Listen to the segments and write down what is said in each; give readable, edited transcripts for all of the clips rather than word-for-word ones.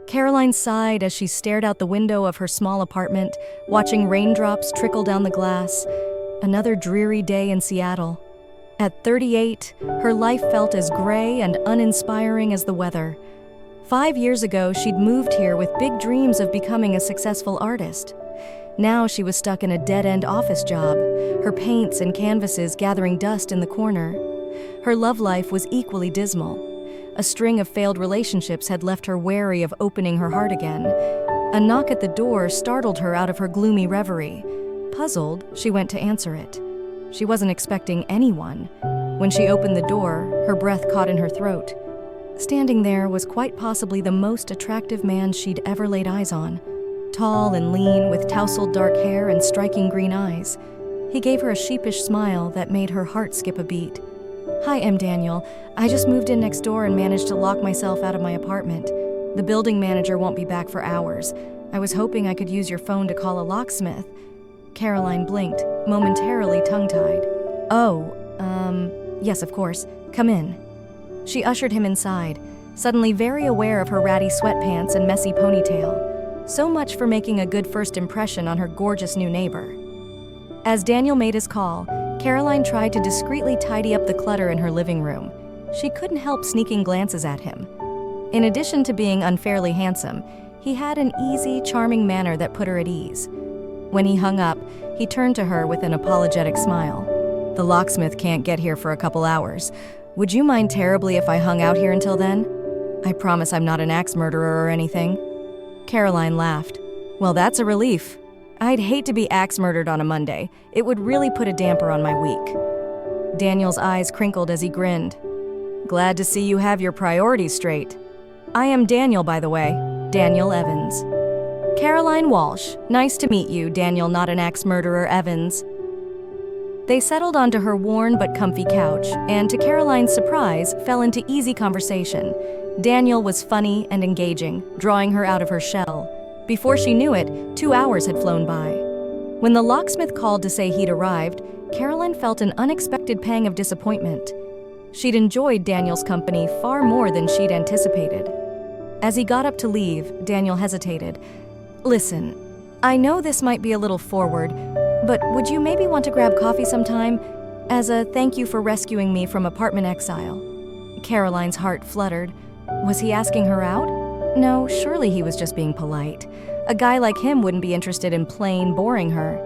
Caroline sighed as she stared out the window of her small apartment, watching raindrops trickle down the glass. Another dreary day in Seattle. At 38, her life felt as gray and uninspiring as the weather. 5 years ago, she'd moved here with big dreams of becoming a successful artist. Now she was stuck in a dead-end office job, her paints and canvases gathering dust in the corner. Her love life was equally dismal. A string of failed relationships had left her wary of opening her heart again. A knock at the door startled her out of her gloomy reverie. Puzzled, she went to answer it. She wasn't expecting anyone. When she opened the door, her breath caught in her throat. Standing there was quite possibly the most attractive man she'd ever laid eyes on. Tall and lean, with tousled dark hair and striking green eyes. He gave her a sheepish smile that made her heart skip a beat. "Hi, I'm Daniel. I just moved in next door and managed to lock myself out of my apartment. The building manager won't be back for hours. I was hoping I could use your phone to call a locksmith." Caroline blinked, momentarily tongue-tied. "Oh, yes, of course. Come in." She ushered him inside, suddenly very aware of her ratty sweatpants and messy ponytail. So much for making a good first impression on her gorgeous new neighbor. As Daniel made his call, Caroline tried to discreetly tidy up the clutter in her living room. She couldn't help sneaking glances at him. In addition to being unfairly handsome, he had an easy, charming manner that put her at ease. When he hung up, he turned to her with an apologetic smile. "The locksmith can't get here for a couple hours. Would you mind terribly if I hung out here until then? I promise I'm not an axe murderer or anything." Caroline laughed. "Well, that's a relief. I'd hate to be axe murdered on a Monday. It would really put a damper on my week." Daniel's eyes crinkled as he grinned. "Glad to see you have your priorities straight. I am Daniel, by the way. Daniel Evans." "Caroline Walsh. Nice to meet you, Daniel not an axe murderer Evans." They settled onto her worn but comfy couch, and to Caroline's surprise, fell into easy conversation. Daniel was funny and engaging, drawing her out of her shell. Before she knew it, 2 hours had flown by. When the locksmith called to say he'd arrived, Caroline felt an unexpected pang of disappointment. She'd enjoyed Daniel's company far more than she'd anticipated. As he got up to leave, Daniel hesitated. "Listen, I know this might be a little forward, but would you maybe want to grab coffee sometime, as a thank you for rescuing me from apartment exile?" Caroline's heart fluttered. Was he asking her out? No, surely he was just being polite. A guy like him wouldn't be interested in plain boring her.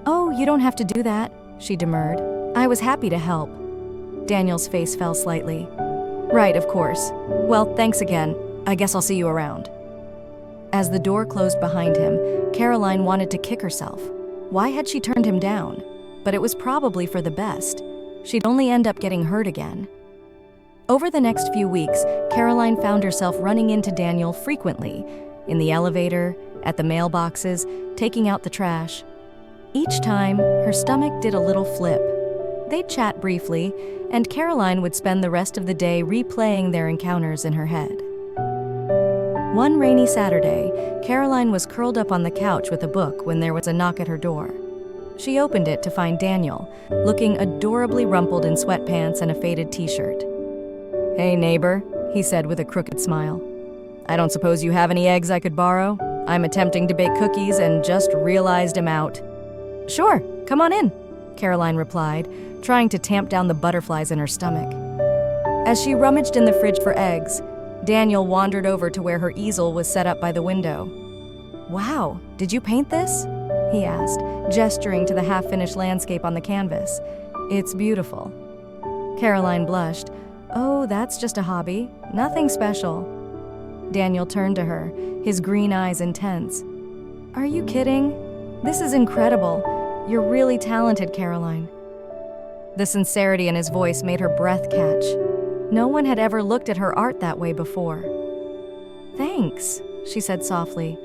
"Oh, you don't have to do that," she demurred. "I was happy to help." Daniel's face fell slightly. "Right, of course. Well, thanks again. I guess I'll see you around." As the door closed behind him, Caroline wanted to kick herself. Why had she turned him down? But it was probably for the best. She'd only end up getting hurt again. Over the next few weeks, Caroline found herself running into Daniel frequently, in the elevator, at the mailboxes, taking out the trash. Each time, her stomach did a little flip. They'd chat briefly, and Caroline would spend the rest of the day replaying their encounters in her head. One rainy Saturday, Caroline was curled up on the couch with a book when there was a knock at her door. She opened it to find Daniel, looking adorably rumpled in sweatpants and a faded t-shirt. "Hey, neighbor," he said with a crooked smile. "I don't suppose you have any eggs I could borrow? I'm attempting to bake cookies and just realized I'm out." "Sure, come on in," Caroline replied, trying to tamp down the butterflies in her stomach. As she rummaged in the fridge for eggs, Daniel wandered over to where her easel was set up by the window. "Wow, did you paint this?" he asked, gesturing to the half-finished landscape on the canvas. "It's beautiful." Caroline blushed. "Oh, that's just a hobby. Nothing special." Daniel turned to her, his green eyes intense. "Are you kidding? This is incredible. You're really talented, Caroline." The sincerity in his voice made her breath catch. No one had ever looked at her art that way before. "Thanks," she said softly.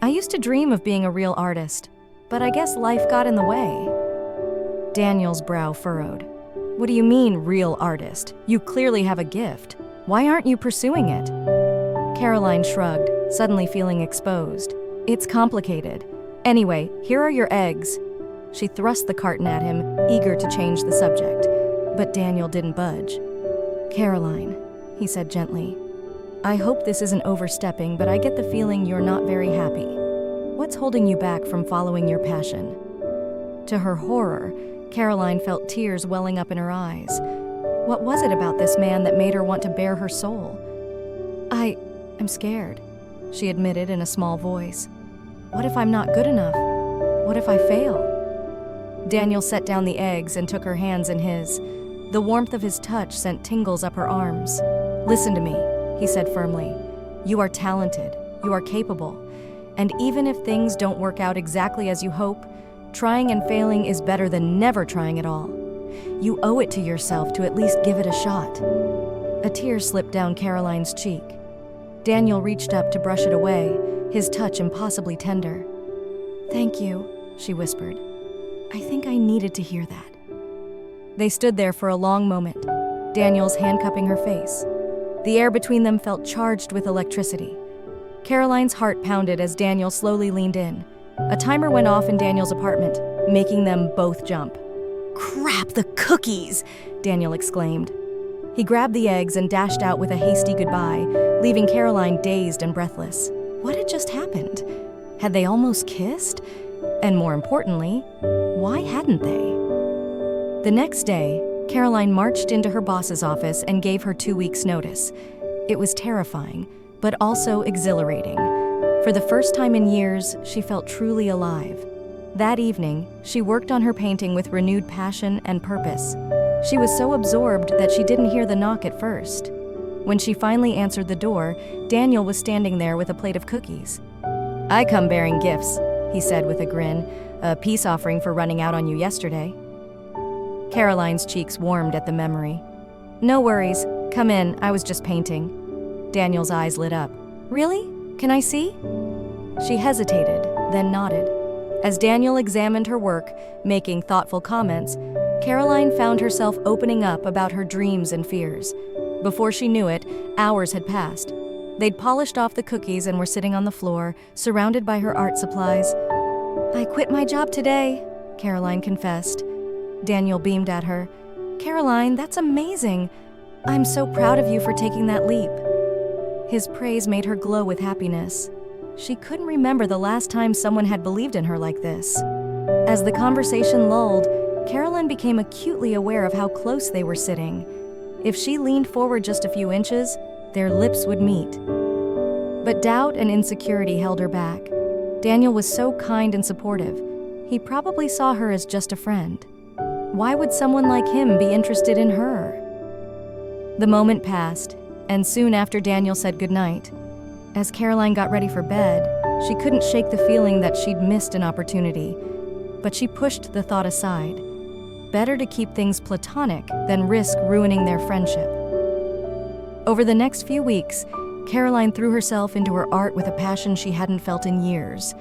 "I used to dream of being a real artist, but I guess life got in the way." Daniel's brow furrowed. "What do you mean, real artist? You clearly have a gift. Why aren't you pursuing it?" Caroline shrugged, suddenly feeling exposed. "It's complicated. Anyway, here are your eggs." She thrust the carton at him, eager to change the subject. But Daniel didn't budge. "Caroline," he said gently, I hope this isn't overstepping, but I get the feeling you're not very happy. What's holding you back from following your passion?" To her horror, Caroline felt tears welling up in her eyes. What was it about this man that made her want to bare her soul? I'm scared," she admitted in a small voice. "What if I'm not good enough? What if I fail?" Daniel set down the eggs and took her hands in his. The warmth of his touch sent tingles up her arms. "Listen to me," he said firmly. "You are talented, you are capable, and even if things don't work out exactly as you hope, trying and failing is better than never trying at all. You owe it to yourself to at least give it a shot." A tear slipped down Caroline's cheek. Daniel reached up to brush it away, his touch impossibly tender. "Thank you," she whispered. "I think I needed to hear that." They stood there for a long moment, Daniel's handcuffing her face. The air between them felt charged with electricity. Caroline's heart pounded as Daniel slowly leaned in. A timer went off in Daniel's apartment, making them both jump. "Crap, the cookies!" Daniel exclaimed. He grabbed the eggs and dashed out with a hasty goodbye, leaving Caroline dazed and breathless. What had just happened? Had they almost kissed? And more importantly, why hadn't they? The next day, Caroline marched into her boss's office and gave her 2 weeks' notice. It was terrifying, but also exhilarating. For the first time in years, she felt truly alive. That evening, she worked on her painting with renewed passion and purpose. She was so absorbed that she didn't hear the knock at first. When she finally answered the door, Daniel was standing there with a plate of cookies. "I come bearing gifts," he said with a grin, "a peace offering for running out on you yesterday." Caroline's cheeks warmed at the memory. "No worries. Come in. I was just painting." Daniel's eyes lit up. "Really? Can I see?" She hesitated, then nodded. As Daniel examined her work, making thoughtful comments, Caroline found herself opening up about her dreams and fears. Before she knew it, hours had passed. They'd polished off the cookies and were sitting on the floor, surrounded by her art supplies. "I quit my job today," Caroline confessed. Daniel beamed at her. "Caroline, that's amazing. I'm so proud of you for taking that leap." His praise made her glow with happiness. She couldn't remember the last time someone had believed in her like this. As the conversation lulled, Caroline became acutely aware of how close they were sitting. If she leaned forward just a few inches, their lips would meet. But doubt and insecurity held her back. Daniel was so kind and supportive. He probably saw her as just a friend. Why would someone like him be interested in her? The moment passed, and soon after Daniel said goodnight. As Caroline got ready for bed, she couldn't shake the feeling that she'd missed an opportunity, but she pushed the thought aside. Better to keep things platonic than risk ruining their friendship. Over the next few weeks, Caroline threw herself into her art with a passion she hadn't felt in years.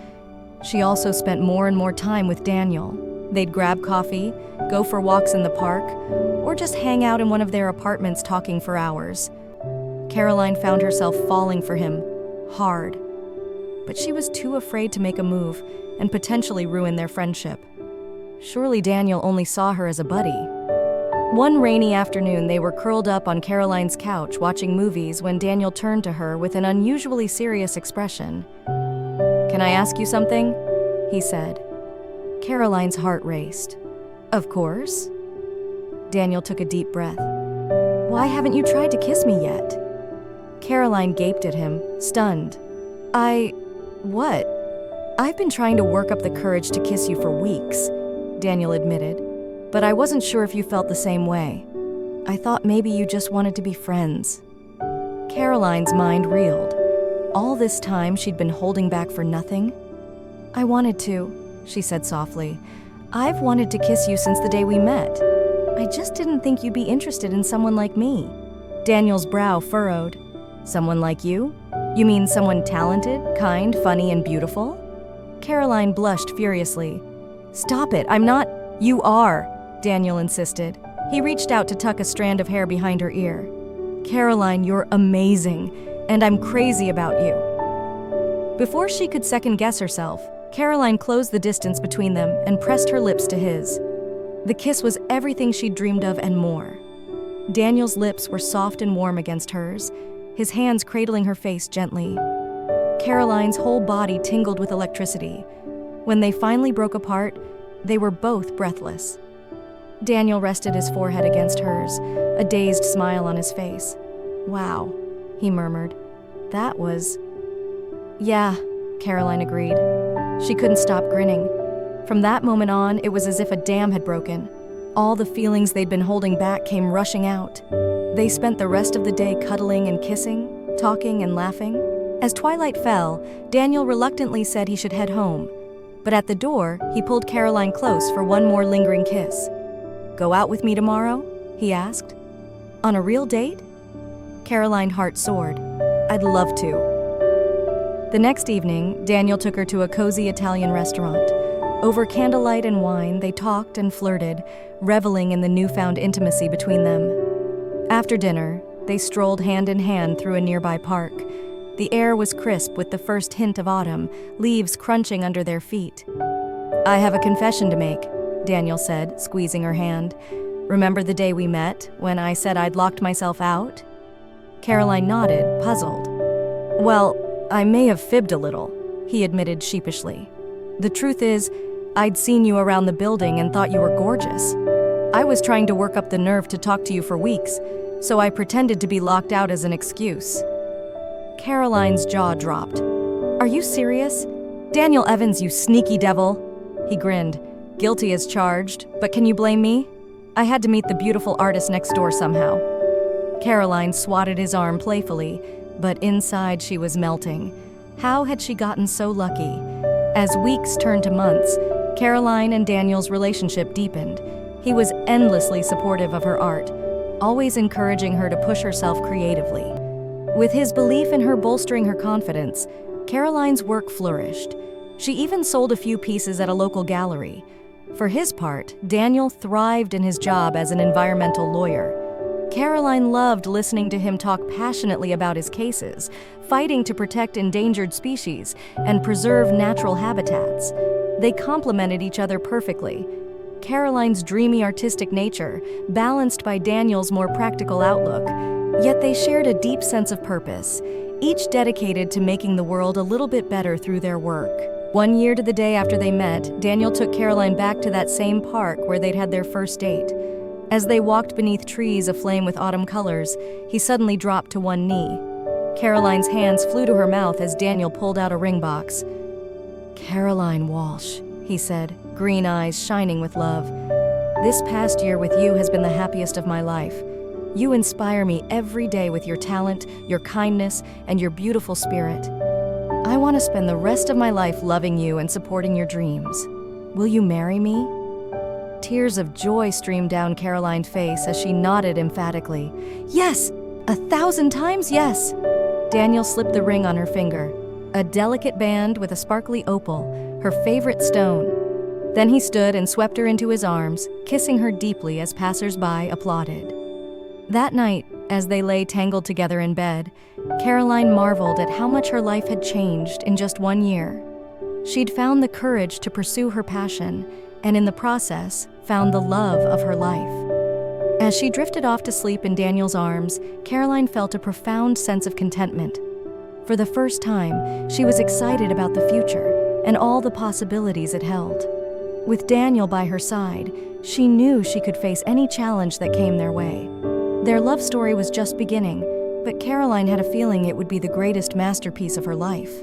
She also spent more and more time with Daniel. They'd grab coffee, go for walks in the park, or just hang out in one of their apartments talking for hours. Caroline found herself falling for him, hard. But she was too afraid to make a move and potentially ruin their friendship. Surely Daniel only saw her as a buddy. One rainy afternoon, they were curled up on Caroline's couch watching movies when Daniel turned to her with an unusually serious expression. "Can I ask you something?" he said. Caroline's heart raced. "Of course." Daniel took a deep breath. "Why haven't you tried to kiss me yet?" Caroline gaped at him, stunned. What? I've been trying to work up the courage to kiss you for weeks," Daniel admitted, "but I wasn't sure if you felt the same way. I thought maybe you just wanted to be friends." Caroline's mind reeled. All this time she'd been holding back for nothing? "I wanted to," she said softly. "I've wanted to kiss you since the day we met. I just didn't think you'd be interested in someone like me." Daniel's brow furrowed. "Someone like you? You mean someone talented, kind, funny, and beautiful?" Caroline blushed furiously. "Stop it, I'm not—" "You are," Daniel insisted. He reached out to tuck a strand of hair behind her ear. "Caroline, you're amazing, and I'm crazy about you." Before she could second-guess herself, Caroline closed the distance between them and pressed her lips to his. The kiss was everything she'd dreamed of and more. Daniel's lips were soft and warm against hers, his hands cradling her face gently. Caroline's whole body tingled with electricity. When they finally broke apart, they were both breathless. Daniel rested his forehead against hers, a dazed smile on his face. "Wow," he murmured. "That was—" "Yeah," Caroline agreed. She couldn't stop grinning. From that moment on, it was as if a dam had broken. All the feelings they'd been holding back came rushing out. They spent the rest of the day cuddling and kissing, talking and laughing. As twilight fell, Daniel reluctantly said he should head home. But at the door, he pulled Caroline close for one more lingering kiss. "Go out with me tomorrow?" he asked. "On a real date?" Caroline's heart soared. "I'd love to." The next evening, Daniel took her to a cozy Italian restaurant. Over candlelight and wine, they talked and flirted, reveling in the newfound intimacy between them. After dinner, they strolled hand in hand through a nearby park. The air was crisp with the first hint of autumn, leaves crunching under their feet. "I have a confession to make," Daniel said, squeezing her hand. "Remember the day we met, when I said I'd locked myself out?" Caroline nodded, puzzled. "Well, I may have fibbed a little," he admitted sheepishly. "The truth is, I'd seen you around the building and thought you were gorgeous. I was trying to work up the nerve to talk to you for weeks, so I pretended to be locked out as an excuse." Caroline's jaw dropped. "Are you serious? Daniel Evans, you sneaky devil!" He grinned. "Guilty as charged, but can you blame me? I had to meet the beautiful artist next door somehow." Caroline swatted his arm playfully, but inside she was melting. How had she gotten so lucky? As weeks turned to months, Caroline and Daniel's relationship deepened. He was endlessly supportive of her art, always encouraging her to push herself creatively. With his belief in her bolstering her confidence, Caroline's work flourished. She even sold a few pieces at a local gallery. For his part, Daniel thrived in his job as an environmental lawyer. Caroline loved listening to him talk passionately about his cases, fighting to protect endangered species and preserve natural habitats. They complemented each other perfectly. Caroline's dreamy artistic nature, balanced by Daniel's more practical outlook, yet they shared a deep sense of purpose, each dedicated to making the world a little bit better through their work. 1 year to the day after they met, Daniel took Caroline back to that same park where they'd had their first date. As they walked beneath trees aflame with autumn colors, he suddenly dropped to one knee. Caroline's hands flew to her mouth as Daniel pulled out a ring box. "Caroline Walsh," he said, green eyes shining with love. "This past year with you has been the happiest of my life. You inspire me every day with your talent, your kindness, and your beautiful spirit. I want to spend the rest of my life loving you and supporting your dreams. Will you marry me?" Tears of joy streamed down Caroline's face as she nodded emphatically. "Yes! 1,000 times yes!" Daniel slipped the ring on her finger, a delicate band with a sparkly opal, her favorite stone. Then he stood and swept her into his arms, kissing her deeply as passers-by applauded. That night, as they lay tangled together in bed, Caroline marveled at how much her life had changed in just 1 year. She'd found the courage to pursue her passion, and in the process, found the love of her life. As she drifted off to sleep in Daniel's arms, Caroline felt a profound sense of contentment. For the first time, she was excited about the future and all the possibilities it held. With Daniel by her side, she knew she could face any challenge that came their way. Their love story was just beginning, but Caroline had a feeling it would be the greatest masterpiece of her life.